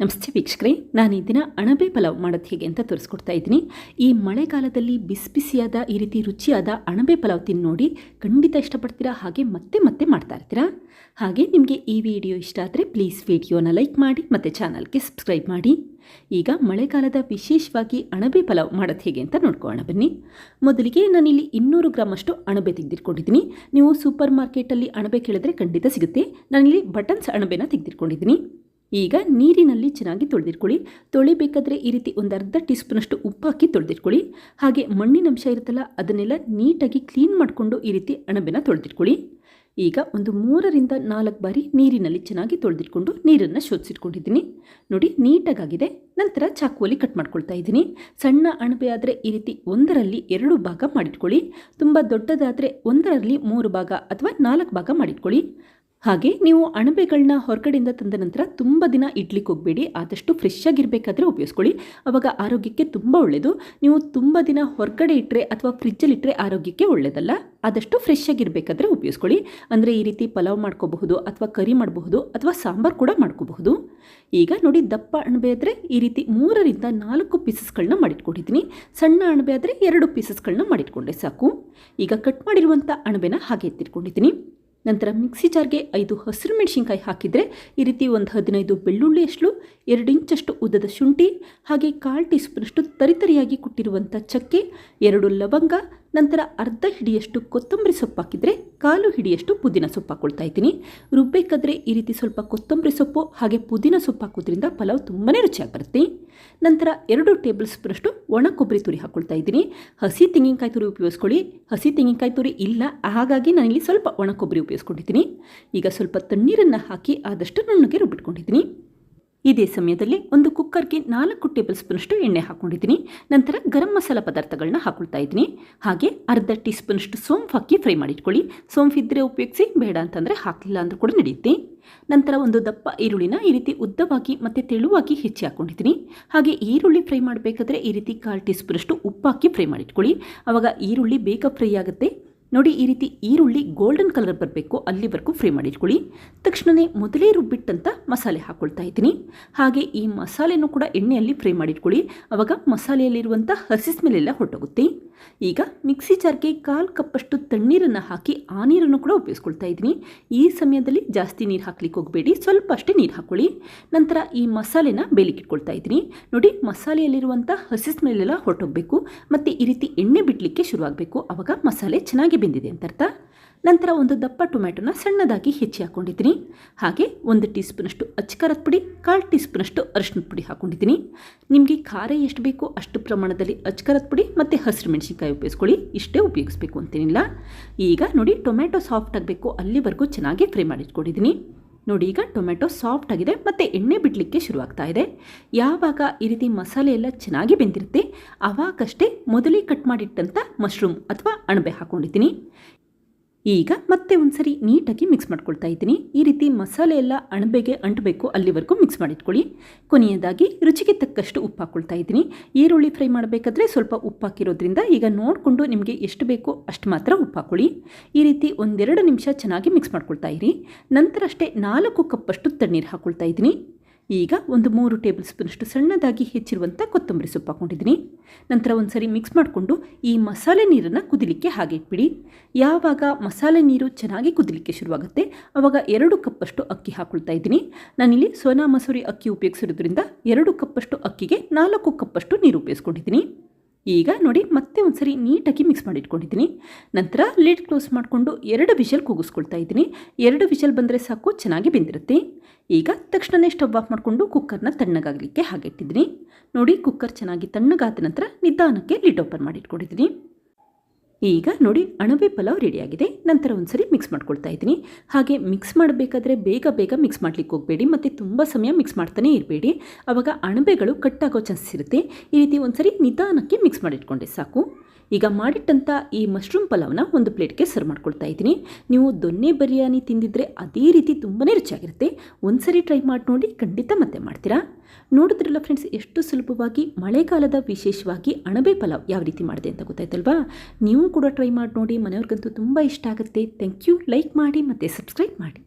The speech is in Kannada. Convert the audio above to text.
ನಮಸ್ತೆ ವೀಕ್ಷಕರೇ, ನಾನು ಈ ದಿನ ಅಣಬೆ ಪಲಾವ್ ಮಾಡೋದು ಹೇಗೆ ಅಂತ ತೋರಿಸ್ಕೊಡ್ತಾ ಇದ್ದೀನಿ. ಈ ಮಳೆಗಾಲದಲ್ಲಿ ಬಿಸಿ ಬಿಸಿಯಾದ ಈ ರೀತಿ ರುಚಿಯಾದ ಅಣಬೆ ಪಲಾವ್ ತಿಂದು ನೋಡಿ ಖಂಡಿತ ಇಷ್ಟಪಡ್ತೀರಾ. ಹಾಗೆ ಮತ್ತೆ ಮತ್ತೆ ಮಾಡ್ತಾ ಇರ್ತೀರಾ. ಹಾಗೆ ನಿಮಗೆ ಈ ವಿಡಿಯೋ ಇಷ್ಟ ಆದರೆ ಪ್ಲೀಸ್ ವಿಡಿಯೋನ ಲೈಕ್ ಮಾಡಿ ಮತ್ತು ಚಾನಲ್ಗೆ ಸಬ್ಸ್ಕ್ರೈಬ್ ಮಾಡಿ. ಈಗ ಮಳೆಗಾಲದ ವಿಶೇಷವಾಗಿ ಅಣಬೆ ಪಲಾವ್ ಮಾಡೋದು ಹೇಗೆ ಅಂತ ನೋಡ್ಕೊಳ್ಳೋಣ ಬನ್ನಿ. ಮೊದಲಿಗೆ ನಾನಿಲ್ಲಿ 200 ಗ್ರಾಮ್ ಅಷ್ಟು ಅಣಬೆ ತೆಗೆದಿಟ್ಕೊಂಡಿದ್ದೀನಿ. ನೀವು ಸೂಪರ್ ಮಾರ್ಕೆಟಲ್ಲಿ ಅಣಬೆ ಕೇಳಿದ್ರೆ ಖಂಡಿತ ಸಿಗುತ್ತೆ. ನಾನಿಲ್ಲಿ ಬಟನ್ಸ್ ಅಣಬೆನ ತೆಗೆದಿಟ್ಕೊಂಡಿದ್ದೀನಿ. ಈಗ ನೀರಿನಲ್ಲಿ ಚೆನ್ನಾಗಿ ತೊಳೆದಿಟ್ಕೊಳ್ಳಿ. ತೊಳಿಬೇಕಾದ್ರೆ ಈ ರೀತಿ ಒಂದು ಅರ್ಧ ಟೀ ಸ್ಪೂನಷ್ಟು ಉಪ್ಪು ಹಾಕಿ ತೊಳೆದಿಟ್ಕೊಳ್ಳಿ. ಹಾಗೆ ಮಣ್ಣಿನಂಶ ಇರುತ್ತಲ್ಲ ಅದನ್ನೆಲ್ಲ ನೀಟಾಗಿ ಕ್ಲೀನ್ ಮಾಡಿಕೊಂಡು ಈ ರೀತಿ ಅಣಬೆನ ತೊಳೆದಿಟ್ಕೊಳ್ಳಿ. ಈಗ ಒಂದು 3ರಿಂದ 4 ಬಾರಿ ನೀರಿನಲ್ಲಿ ಚೆನ್ನಾಗಿ ತೊಳೆದಿಟ್ಕೊಂಡು ನೀರನ್ನು ಶೋಧಿಸಿಟ್ಕೊಂಡಿದ್ದೀನಿ. ನೋಡಿ ನೀಟಾಗಿದೆ. ನಂತರ ಚಾಕುವಲ್ಲಿ ಕಟ್ ಮಾಡ್ಕೊಳ್ತಾ ಇದ್ದೀನಿ. ಸಣ್ಣ ಅಣಬೆ ಆದರೆ ಈ ರೀತಿ 1ರಲ್ಲಿ 2 ಭಾಗ ಮಾಡಿಟ್ಕೊಳ್ಳಿ. ತುಂಬ ದೊಡ್ಡದಾದರೆ 1ರಲ್ಲಿ 3 ಭಾಗ ಅಥವಾ 4 ಭಾಗ ಮಾಡಿಟ್ಕೊಳ್ಳಿ. ಹಾಗೆ ನೀವು ಅಣಬೆಗಳನ್ನ ಹೊರಗಡೆಯಿಂದ ತಂದ ನಂತರ ತುಂಬ ದಿನ ಇಡ್ಲಿಕ್ಕೆ ಹೋಗಬೇಡಿ. ಆದಷ್ಟು ಫ್ರೆಶ್ ಆಗಿರಬೇಕಾದ್ರೆ ಉಪಯೋಗಿಸ್ಕೊಳ್ಳಿ. ಆವಾಗ ಆರೋಗ್ಯಕ್ಕೆ ತುಂಬ ಒಳ್ಳೆಯದು. ನೀವು ತುಂಬ ದಿನ ಹೊರಗಡೆ ಇಟ್ಟರೆ ಅಥವಾ ಫ್ರಿಜ್ಜಲ್ಲಿ ಇಟ್ಟರೆ ಆರೋಗ್ಯಕ್ಕೆ ಒಳ್ಳೆಯದಲ್ಲ. ಆದಷ್ಟು ಫ್ರೆಶ್ ಆಗಿರಬೇಕಾದ್ರೆ ಉಪಯೋಗಿಸ್ಕೊಳ್ಳಿ. ಅಂದರೆ ಈ ರೀತಿ ಪಲಾವ್ ಮಾಡ್ಕೋಬಹುದು ಅಥವಾ ಕರಿ ಮಾಡಬಹುದು ಅಥವಾ ಸಾಂಬಾರು ಕೂಡ ಮಾಡ್ಕೋಬಹುದು. ಈಗ ನೋಡಿ, ದಪ್ಪ ಅಣಬೆ ಆದರೆ ಈ ರೀತಿ 3ರಿಂದ 4 ಪೀಸಸ್ಗಳನ್ನ ಮಾಡಿಟ್ಕೊಂಡಿದ್ದೀನಿ. ಸಣ್ಣ ಅಣಬೆ ಆದರೆ 2 ಪೀಸಸ್ಗಳನ್ನ ಮಾಡಿಟ್ಕೊಂಡ್ರೆ ಸಾಕು. ಈಗ ಕಟ್ ಮಾಡಿರುವಂಥ ಅಣಬೆನ ಹಾಗೆ ಎತ್ತಿಟ್ಕೊಂಡಿದ್ದೀನಿ. ನಂತರ ಮಿಕ್ಸಿ ಜಾರ್ಗೆ 5 ಹಸಿರು ಮೆಣಸಿನ್ಕಾಯಿ ಹಾಕಿದರೆ ಈ ರೀತಿ ಒಂದು 15 ಬೆಳ್ಳುಳ್ಳಿ ಅಷ್ಟು, 2 ಇಂಚಷ್ಟು ಉದ್ದದ ಶುಂಠಿ, ಹಾಗೆ 1/4 ಟೀ ಸ್ಪೂನಷ್ಟು ತರಿತರಿಯಾಗಿ ಕುಟ್ಟಿರುವಂಥ ಚಕ್ಕೆ, 2 ಲವಂಗ, ನಂತರ ಅರ್ಧ ಹಿಡಿಯಷ್ಟು ಕೊತ್ತಂಬರಿ ಸೊಪ್ಪು ಹಾಕಿದರೆ 1/4 ಹಿಡಿಯಷ್ಟು ಪುದೀನ ಸೊಪ್ಪು ಹಾಕ್ಕೊಳ್ತಾ ಇದ್ದೀನಿ. ರುಬ್ಬೇಕಾದ್ರೆ ಈ ರೀತಿ ಸ್ವಲ್ಪ ಕೊತ್ತಂಬರಿ ಸೊಪ್ಪು ಹಾಗೆ ಪುದೀನ ಸೊಪ್ಪು ಹಾಕೋದ್ರಿಂದ ಪಲಾವ್ ತುಂಬಾ ರುಚಿಯಾಗಿ ಬರುತ್ತೆ. ನಂತರ 2 ಟೇಬಲ್ ಸ್ಪೂನಷ್ಟು ಒಣ ಕೊಬ್ಬರಿ ತುರಿ ಹಾಕ್ಕೊಳ್ತಾ ಇದ್ದೀನಿ. ಹಸಿ ತೆಂಗಿನಕಾಯಿ ತುರಿ ಉಪಯೋಗಿಸ್ಕೊಳ್ಳಿ. ಹಸಿ ತೆಂಗಿನಕಾಯಿ ತುರಿ ಇಲ್ಲ, ಹಾಗಾಗಿ ನಾನಿಲ್ಲಿ ಸ್ವಲ್ಪ ಒಣ ಕೊಬ್ಬರಿ ಉಪಯೋಗಿಸ್ಕೊಂಡಿದ್ದೀನಿ. ಈಗ ಸ್ವಲ್ಪ ತಣ್ಣೀರನ್ನು ಹಾಕಿ ಆದಷ್ಟು ನುಣ್ಣಗೆ ರುಬ್ಬಿಟ್ಕೊಂಡಿದ್ದೀನಿ. ಇದೇ ಸಮಯದಲ್ಲಿ ಒಂದು ಕುಕ್ಕರ್ಗೆ 4 ಟೇಬಲ್ ಸ್ಪೂನಷ್ಟು ಎಣ್ಣೆ ಹಾಕ್ಕೊಂಡಿದ್ದೀನಿ. ನಂತರ ಗರಂ ಮಸಾಲ ಪದಾರ್ಥಗಳನ್ನ ಹಾಕ್ಕೊಳ್ತಾ ಇದ್ದೀನಿ. ಹಾಗೆ ಅರ್ಧ ಟೀ ಸ್ಪೂನಷ್ಟು ಸೋಂಪು ಹಾಕಿ ಫ್ರೈ ಮಾಡಿಟ್ಕೊಳ್ಳಿ. ಸೋಂಪು ಇದ್ದರೆ ಉಪಯೋಗಿಸಿ, ಬೇಡ ಅಂತಂದರೆ ಹಾಕಲಿಲ್ಲ ಅಂದರೂ ಕೂಡ ನಡೆಯುತ್ತೆ. ನಂತರ ಒಂದು ದಪ್ಪ ಈರುಳ್ಳಿನ ಈ ರೀತಿ ಉದ್ದವಾಗಿ ಮತ್ತು ತೆಳುವಾಗಿ ಹೆಚ್ಚಿ ಹಾಕ್ಕೊಂಡಿದ್ದೀನಿ. ಹಾಗೆ ಈರುಳ್ಳಿ ಫ್ರೈ ಮಾಡಬೇಕಾದ್ರೆ ಈ ರೀತಿ 1/4 ಟೀ ಸ್ಪೂನಷ್ಟು ಉಪ್ಪು ಹಾಕಿ ಫ್ರೈ ಮಾಡಿಟ್ಕೊಳ್ಳಿ. ಆವಾಗ ಈರುಳ್ಳಿ ಬೇಗ ಫ್ರೈ ಆಗುತ್ತೆ. ನೋಡಿ, ಈ ರೀತಿ ಈರುಳ್ಳಿ ಗೋಲ್ಡನ್ ಕಲರ್ ಬರಬೇಕು, ಅಲ್ಲಿವರೆಗೂ ಫ್ರೈ ಮಾಡಿಟ್ಕೊಳ್ಳಿ. ತಕ್ಷಣವೇ ಮೊದಲೇ ರುಬ್ಬಿಟ್ಟಂಥ ಮಸಾಲೆ ಹಾಕ್ಕೊಳ್ತಾ ಇದ್ದೀನಿ. ಹಾಗೆ ಈ ಮಸಾಲೆನೂ ಕೂಡ ಎಣ್ಣೆಯಲ್ಲಿ ಫ್ರೈ ಮಾಡಿಟ್ಕೊಳ್ಳಿ. ಆವಾಗ ಮಸಾಲೆಯಲ್ಲಿರುವಂಥ ಹಸಿ ಸ್ಮೆಲ್ಲೆಲ್ಲ ಹೊರಟೋಗುತ್ತೆ. ಈಗ ಮಿಕ್ಸಿ ಜಾರ್ಗೆ 1/4 ಕಪ್ಪಷ್ಟು ತಣ್ಣೀರನ್ನು ಹಾಕಿ ಆ ನೀರನ್ನು ಕೂಡ ಉಪಯೋಗಿಸ್ಕೊಳ್ತಾ ಇದ್ದೀನಿ. ಈ ಸಮಯದಲ್ಲಿ ಜಾಸ್ತಿ ನೀರು ಹಾಕ್ಲಿಕ್ಕೆ ಹೋಗಬೇಡಿ, ಸ್ವಲ್ಪ ಅಷ್ಟೇ ನೀರು ಹಾಕ್ಕೊಳ್ಳಿ. ನಂತರ ಈ ಮಸಾಲೆನ ಬೇಲಿಕ್ಕೆ ಇಟ್ಕೊಳ್ತಾ ಇದ್ದೀನಿ. ನೋಡಿ, ಮಸಾಲೆಯಲ್ಲಿರುವಂಥ ಹಸಿ ಸ್ಮೆಲ್ಲೆಲ್ಲ ಹೊರಟೋಗಬೇಕು ಮತ್ತು ಈ ರೀತಿ ಎಣ್ಣೆ ಬಿಡಲಿಕ್ಕೆ ಶುರುವಾಗಬೇಕು. ಆವಾಗ ಮಸಾಲೆ ಚೆನ್ನಾಗಿ ಬೆಂದಿದೆ ಅಂತ ಅರ್ಥ. ನಂತರ ಒಂದು ದಪ್ಪ ಟೊಮ್ಯಾಟೊನ ಸಣ್ಣದಾಗಿ ಹೆಚ್ಚಿ ಹಾಕ್ಕೊಂಡಿದ್ದೀನಿ. ಹಾಗೆ 1 ಟೀ ಸ್ಪೂನಷ್ಟು ಅಚ್ಚಕಾರದ ಪುಡಿ, 1/4 ಟೀ ಸ್ಪೂನಷ್ಟು ಅರಿಶಿನ ಪುಡಿ ಹಾಕ್ಕೊಂಡಿದ್ದೀನಿ. ನಿಮಗೆ ಖಾರ ಎಷ್ಟು ಬೇಕೋ ಅಷ್ಟು ಪ್ರಮಾಣದಲ್ಲಿ ಅಚ್ಚಕಾರದ ಪುಡಿ ಮತ್ತು ಹಸಿರು ಮೆಣಸಿನ್ಕಾಯಿ ಉಪಯೋಗಿಸ್ಕೊಳ್ಳಿ. ಇಷ್ಟೇ ಉಪಯೋಗಿಸ್ಬೇಕು ಅಂತೇನಿಲ್ಲ. ಈಗ ನೋಡಿ, ಟೊಮ್ಯಾಟೊ ಸಾಫ್ಟ್ ಆಗಬೇಕು, ಅಲ್ಲಿವರೆಗೂ ಚೆನ್ನಾಗಿ ಫ್ರೈ ಮಾಡಿಟ್ಕೊಂಡಿದ್ದೀನಿ. ನೋಡಿ, ಈಗ ಟೊಮೆಟೊ ಸಾಫ್ಟ್ ಆಗಿದೆ ಮತ್ತು ಎಣ್ಣೆ ಬಿಡಲಿಕ್ಕೆ ಶುರುವಾಗ್ತಾ ಇದೆ. ಯಾವಾಗ ಈ ರೀತಿ ಮಸಾಲೆ ಎಲ್ಲ ಚೆನ್ನಾಗಿ ಬೆಂದಿರುತ್ತೆ ಆವಾಗಷ್ಟೇ ಮೊದಲೇ ಕಟ್ ಮಾಡಿಟ್ಟಂಥ ಮಶ್ರೂಮ್ ಅಥವಾ ಅಣಬೆ ಹಾಕ್ಕೊಂಡಿದ್ದೀನಿ. ಈಗ ಮತ್ತೆ ಒಂದ್ಸರಿ ನೀಟಾಗಿ ಮಿಕ್ಸ್ ಮಾಡ್ಕೊಳ್ತಾ ಇದ್ದೀನಿ. ಈ ರೀತಿ ಮಸಾಲೆ ಎಲ್ಲ ಅಣಬೆಗೆ ಅಂಟಬೇಕು, ಅಲ್ಲಿವರೆಗೂ ಮಿಕ್ಸ್ ಮಾಡಿಟ್ಕೊಳ್ಳಿ. ಕೊನೆಯದಾಗಿ ರುಚಿಗೆ ತಕ್ಕಷ್ಟು ಉಪ್ಪು ಹಾಕ್ಕೊಳ್ತಾ ಇದ್ದೀನಿ. ಈರುಳ್ಳಿ ಫ್ರೈ ಮಾಡಬೇಕಾದ್ರೆ ಸ್ವಲ್ಪ ಉಪ್ಪು ಹಾಕಿರೋದ್ರಿಂದ ಈಗ ನೋಡಿಕೊಂಡು ನಿಮಗೆ ಎಷ್ಟು ಬೇಕೋ ಅಷ್ಟು ಮಾತ್ರ ಉಪ್ಪು ಹಾಕ್ಕೊಳ್ಳಿ. ಈ ರೀತಿ 1-2 ನಿಮಿಷ ಚೆನ್ನಾಗಿ ಮಿಕ್ಸ್ ಮಾಡ್ಕೊಳ್ತಾ ಇರಿ. ನಂತರ ಅಷ್ಟೇ 4 ಕಪ್ಪಷ್ಟು ತಣ್ಣೀರು ಹಾಕ್ಕೊಳ್ತಾ ಇದ್ದೀನಿ. ಈಗ ಒಂದು 3 ಟೇಬಲ್ ಸ್ಪೂನಷ್ಟು ಸಣ್ಣದಾಗಿ ಹೆಚ್ಚಿರುವಂಥ ಕೊತ್ತಂಬರಿ ಸೊಪ್ಪು ಹಾಕ್ಕೊಂಡಿದ್ದೀನಿ. ನಂತರ ಒಂದ್ಸರಿ ಮಿಕ್ಸ್ ಮಾಡಿಕೊಂಡು ಈ ಮಸಾಲೆ ನೀರನ್ನು ಕುದಿಲಿಕ್ಕೆ ಹಾಗೆ ಇಟ್ಬಿಡಿ. ಯಾವಾಗ ಮಸಾಲೆ ನೀರು ಚೆನ್ನಾಗಿ ಕುದಿಲಿಕ್ಕೆ ಶುರುವಾಗುತ್ತೆ ಆವಾಗ 2 ಕಪ್ಪಷ್ಟು ಅಕ್ಕಿ ಹಾಕ್ಕೊಳ್ತಾ ಇದ್ದೀನಿ. ನಾನಿಲ್ಲಿ ಸೋನಾ ಮಸೂರಿ ಅಕ್ಕಿ ಉಪಯೋಗಿಸಿರೋದ್ರಿಂದ 2 ಕಪ್ಪಷ್ಟು ಅಕ್ಕಿಗೆ 4 ಕಪ್ಪಷ್ಟು ನೀರು ಉಪಯೋಗಿಸ್ಕೊಂಡಿದ್ದೀನಿ. ಈಗ ನೋಡಿ, ಮತ್ತೆ ಒಂದ್ಸರಿ ನೀಟಾಗಿ ಮಿಕ್ಸ್ ಮಾಡಿಟ್ಕೊಂಡಿದ್ದೀನಿ. ನಂತರ ಲಿಡ್ ಕ್ಲೋಸ್ ಮಾಡಿಕೊಂಡು 2 ವಿಷಲ್ ಕೂಗಿಸ್ಕೊಳ್ತಾ ಇದ್ದೀನಿ. 2 ವಿಷಲ್ ಬಂದರೆ ಸಾಕು, ಚೆನ್ನಾಗಿ ಬೆಂದಿರುತ್ತೆ. ಈಗ ತಕ್ಷಣವೇ ಸ್ಟವ್ ಆಫ್ ಮಾಡಿಕೊಂಡು ಕುಕ್ಕರ್ನ ತಣ್ಣಗಾಗಲಿಕ್ಕೆ ಹಾಗೆ ಇಟ್ಟಿದ್ದೀನಿ. ನೋಡಿ, ಕುಕ್ಕರ್ ಚೆನ್ನಾಗಿ ತಣ್ಣಗಾದ ನಂತರ ನಿಧಾನಕ್ಕೆ ಲಿಡ್ ಓಪನ್ ಮಾಡಿಟ್ಕೊಂಡಿದ್ದೀನಿ. ಈಗ ನೋಡಿ, ಅಣಬೆ ಪಲಾವ್ ರೆಡಿಯಾಗಿದೆ. ನಂತರ ಒಂದ್ಸರಿ ಮಿಕ್ಸ್ ಮಾಡ್ಕೊಳ್ತಾ ಇದ್ದೀನಿ. ಹಾಗೆ ಮಿಕ್ಸ್ ಮಾಡಬೇಕಾದ್ರೆ ಬೇಗ ಬೇಗ ಮಿಕ್ಸ್ ಮಾಡಲಿಕ್ಕೆ ಹೋಗಬೇಡಿ ಮತ್ತು ತುಂಬ ಸಮಯ ಮಿಕ್ಸ್ ಮಾಡ್ತಾನೆ ಇರಬೇಡಿ. ಆವಾಗ ಅಣಬೆಗಳು ಕಟ್ಟಾಗೋ ಚಾನ್ಸಸ್ ಇರುತ್ತೆ. ಈ ರೀತಿ ಒಂದ್ಸರಿ ನಿಧಾನಕ್ಕೆ ಮಿಕ್ಸ್ ಮಾಡಿಟ್ಕೊಂಡೆ ಸಾಕು. ಈಗ ಮಾಡಿಟ್ಟಂಥ ಈ ಮಶ್ರೂಮ್ ಪಲಾವ್ನ ಒಂದು ಪ್ಲೇಟ್ಗೆ ಸರ್ವ್ ಮಾಡ್ಕೊಳ್ತಾ ಇದ್ದೀನಿ. ನೀವು ದೊನ್ನೆ ಬಿರಿಯಾನಿ ತಿಂದಿದ್ರೆ ಅದೇ ರೀತಿ ತುಂಬಾ ರುಚಿಯಾಗಿರುತ್ತೆ. ಒಂದ್ಸರಿ ಟ್ರೈ ಮಾಡಿ ನೋಡಿ, ಖಂಡಿತ ಮತ್ತೆ ಮಾಡ್ತೀರಾ. ನೋಡಿದ್ರಲ್ಲ ಫ್ರೆಂಡ್ಸ್, ಎಷ್ಟು ಸುಲಭವಾಗಿ ಮಳೆಗಾಲದ ವಿಶೇಷವಾಗಿ ಅಣಬೆ ಪಲಾವ್ ಯಾವ ರೀತಿ ಮಾಡಿದೆ ಅಂತ ಗೊತ್ತಾಯ್ತಲ್ವಾ. ನೀವು ಕೂಡ ಟ್ರೈ ಮಾಡಿ ನೋಡಿ, ಮನೆಯವ್ರಿಗಂತೂ ತುಂಬ ಇಷ್ಟ ಆಗುತ್ತೆ. Thank you. ಲೈಕ್ ಮಾಡಿ ಮತ್ತು ಸಬ್ಸ್ಕ್ರೈಬ್ ಮಾಡಿ.